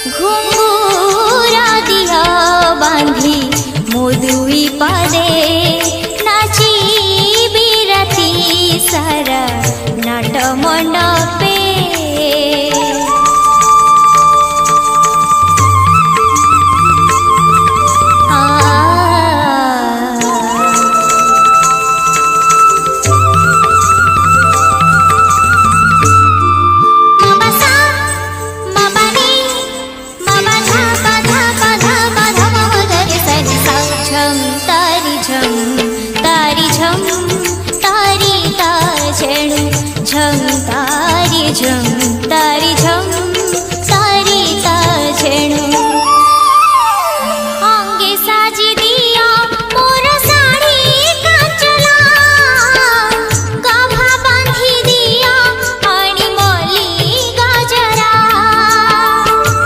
घुंघूरा दिया बांधी मोदुई पादे नाची बिराती सारा नाट मंडपे तारी झम